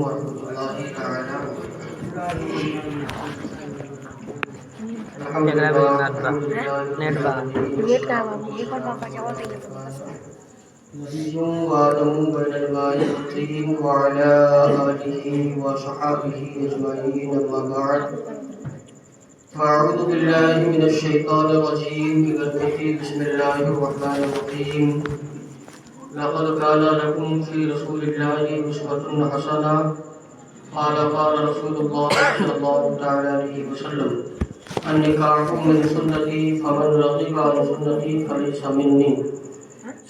ورحمۃ اللہ تعالی وآدم بين الماء والطين وعلى آله وصحابه أجمعين أما بعد فأعوذ بالله من الشيطان الرجيم بسم الله الرحمن الرحيم لقد كان لكم في رسول الله أسوة حسنة قال رسول الله صلى الله تعالى عليه وسلم النكاح من سنتي فمن رغب عن سنتي فليس مني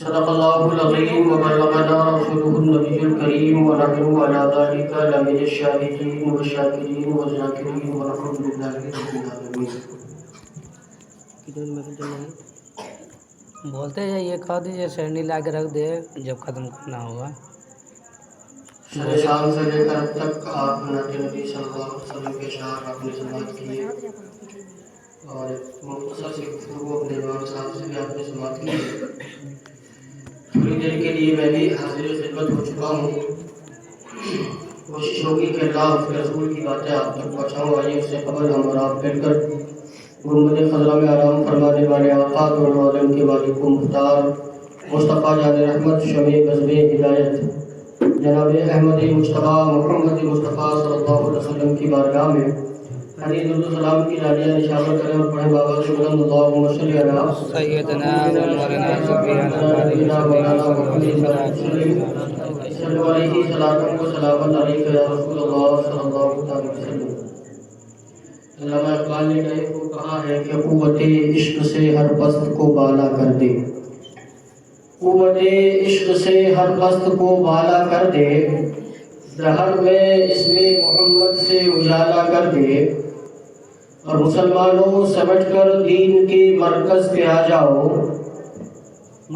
صدق الله العظيم وبلغنا رسوله النبي الكريم ونحن على ذلك لمن الشاهدين والشاكرين والذاكرين والحمد لله رب العالمين. بولتے جائیے کہہ دیجیے سرنی لا کے رکھ دے جب ختم کرنا ہوگا. شام سے لے کر اب تک آپ نبی صلی اللہ علیہ وسلم کے اشعار آپ نے سماعت کیے اور مختصر سی گفتگو اپنے امام صاحب سے بھی آپ نے سماعت کی. تھوڑی دیر کے لیے میں بھی حاضر خدمت ہو چکا ہوں. کوشش ہوگی کہ اللہ اس کے رسول کی باتیں آپ تک پہنچاؤں. آئیے اس سے قبل ہم اور آپ مل کر گنبد خضرا میں آرام فرمانے والے آقا دونوں عالم کے مالک و مختار مصطفیٰ جان رحمت شمع بزم ہدایت جناب احمد مجتبیٰ محمد مصطفیٰ صلی اللہ علیہ وسلم کی بارگاہ میں حدیث السلام کی نادیہ نشاور کریں اور پڑھیں بابا سے بلند اللہم صلی علی سیدنا مولانا سفیان مولانا محمد صلی علیہ صلاۃ و سلام علیک یا رسول اللہ صلی اللہ علیہ وسلم. علامہ اقبال نے کہا ہے کہ قوت عشق سے ہر پست کو بالا کر دے. قوت عشق سے ہر پست کو بالا کر دے. دہر میں اسم محمد سے اجالا کر دے. اور مسلمانوں سمٹ کر دین کے مرکز پہ آ جاؤ.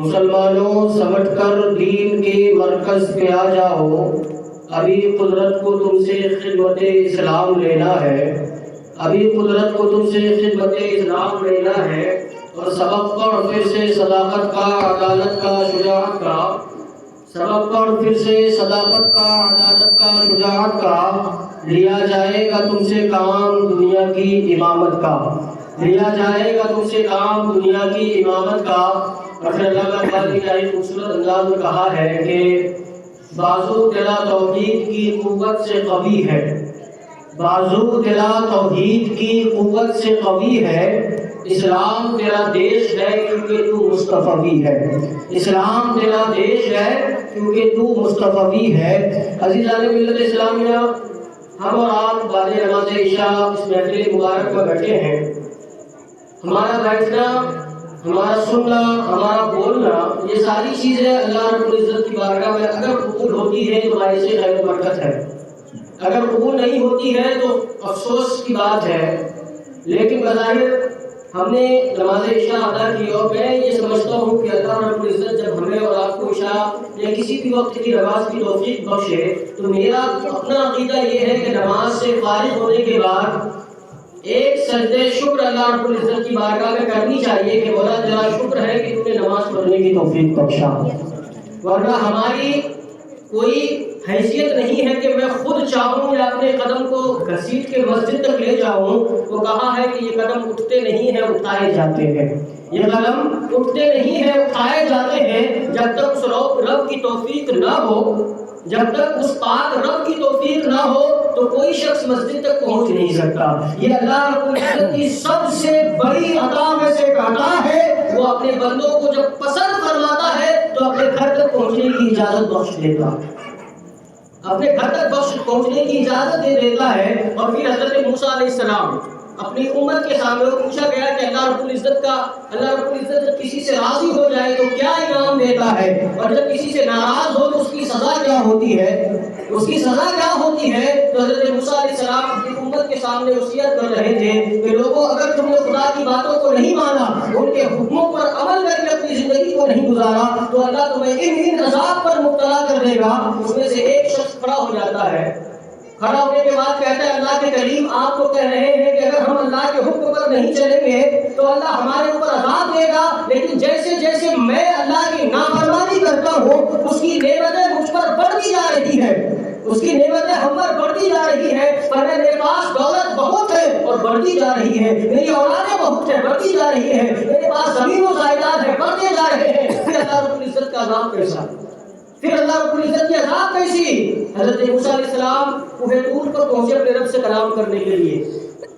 مسلمانوں سمٹ کر دین کے مرکز پہ آ جاؤ. ابھی قدرت کو تم سے خدمت اسلام لینا ہے. ابھی قدرت کو تم سے خدمت اسلام لینا ہے. اور سبق پڑھ پھر سے صداقت کا عدالت کا شجاعت کا. سبق پڑھ پھر سے صداقت کا عدالت کا شجاعت کا. لیا جائے گا تم سے کام دنیا کی امامت کا. لیا جائے گا تم سے کام دنیا کی امامت کا. اور پھر اللہ تعالیٰ نے ایک خوبصورت انداز میں کہا ہے کہ بازو تیرا توحید کی قوت سے قوی ہے. بازو تیرا توحید کی قوت سے قوی ہے. اسلام تیرا دیش ہے کیونکہ تو مصطفی ہے. اسلام تیرا دیش ہے کیونکہ تو مصطفی ہے. عزیزان ملت اسلامیہ، ہم اور آپ بعد نماز عشاء اس محفل مبارک میں بیٹھے ہیں. ہمارا بیٹھنا، ہمارا سننا، ہمارا بولنا، یہ ساری چیزیں اللہ رب العزت کی بارگاہ میں اگر قبول ہوتی ہے تو ہمارے سے خیر و برکت ہے. اگر قبول نہیں ہوتی ہے تو افسوس کی بات ہے. لیکن بظاہر ہم نے نماز عشاء ادا کی اور میں یہ سمجھتا ہوں کہ اللہ رب العزت جب ہمیں اور آپ کو عشاء یا کسی بھی وقت کی نماز کی توفیق بخشے تو میرا اپنا عقیدہ یہ ہے کہ نماز سے فارغ ہونے کے بعد ایک سجدہ شکر اللہ رب العزت کی بارگاہ میں کرنی چاہیے کہ مولا تیرا شکر ہے کہ تم نے نماز پڑھنے کی توفیق بخشا. ورنہ ہماری کوئی حیثیت نہیں ہے کہ میں خود چاہوں یا اپنے قدم کو گھسیٹ کے مسجد تک لے جاؤں. تو کہا ہے کہ یہ قدم اٹھتے نہیں ہیں اٹھائے جاتے ہیں. یہ قدم اٹھتے نہیں ہیں اٹھائے جاتے ہیں. جب تک اس رب کی توفیق نہ ہو، جب تک اس پاک رب کی توفیق نہ ہو تو کوئی شخص مسجد تک پہنچ نہیں سکتا. یہ اللہ رب العزت کی سب سے بڑی عطا میں سے ایک عطا ہے. وہ اپنے بندوں کو جب پسند فرماتا ہے تو اپنے گھر تک پہنچنے کی اجازت بخش دیتا ہے. اپنے گھر تک پہنچنے کی اجازت دے دیتا ہے. اور پھر حضرت موسیٰ علیہ السلام اپنی امت کے سامنے پوچھا گیا کہ اللہ رب العزت جب کسی سے راضی ہو جائے تو کیا انعام دیتا ہے، اور جب کسی سے ناراض ہو تو اس کی سزا کیا ہوتی ہے. اس کی سزا کیا ہوتی ہے؟ تو حضرت موسیٰ علیہ السلام اپنی امت کے سامنے وصیت کر رہے تھے کہ لوگوں، اگر تم نے خدا کی باتوں کو نہیں مانا، ان کے حکموں پر عمل کر کے اپنی زندگی کو نہیں گزارا تو اللہ تمہیں ان عذاب پر مبتلا کر دے گا. اس میں سے ایک شخص کھڑا ہو جاتا ہے کھڑا ہونے کے بعد کہتا ہے اللہ کے کریم آپ کو کہہ رہے ہیں کہ اگر ہم اللہ کے حکم پر نہیں چلیں گے تو اللہ ہمارے اوپر عذاب دے گا، لیکن جیسے جیسے میں اللہ کی نافرمانی کرتا ہوں اس کی نعمتیں مجھ پر بڑھتی جا رہی ہے، اس کی نعمتیں ہم پر بڑھتی جا رہی ہے، اور میرے پاس دولت بہت ہے اور بڑھتی جا رہی ہے، میری اولادیں بہت ہیں بڑھتی جا رہی ہے، میرے پاس زمین و جائیداد ہے بڑھتے جا رہے ہیں، پھر اللہ رب العزت کا عذاب کیسا؟ پھر اللہ رب العزت کی عذاب کیسی؟ حضرت موسیٰ علیہ السلام کوہ طور پر پہنچے اپنے رب سے کلام کرنے کے لیے،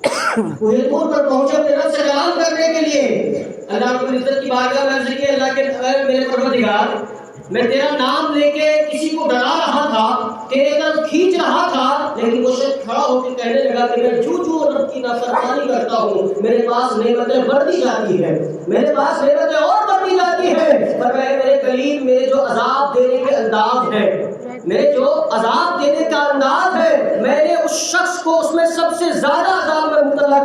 کوہ طور پر پہنچے اپنے رب سے کلام کرنے کے لیے، اللہ رب العزت کی بارگاہ میں عرض کی اللہ کے میرے پروردگار میں تیرا نام لے کے کسی کو ڈرا رہا تھا، تیرے طرف کھینچ رہا تھا، لیکن وہ شخص کھڑا ہو کے کہنے لگا کہ میں جو رب کی نافرمانی کرتا ہوں میرے پاس نعمتیں بڑھتی جاتی ہے، میرے پاس نعمتیں اور بڑھتی جاتی ہے، پر میرے قریب میرے جو عذاب دینے کے انداز ہے، میرے جو عذاب دینے کا انداز ہے، میں نے اس شخص کو اس میں سب سے زیادہ عذاب میں مبتلا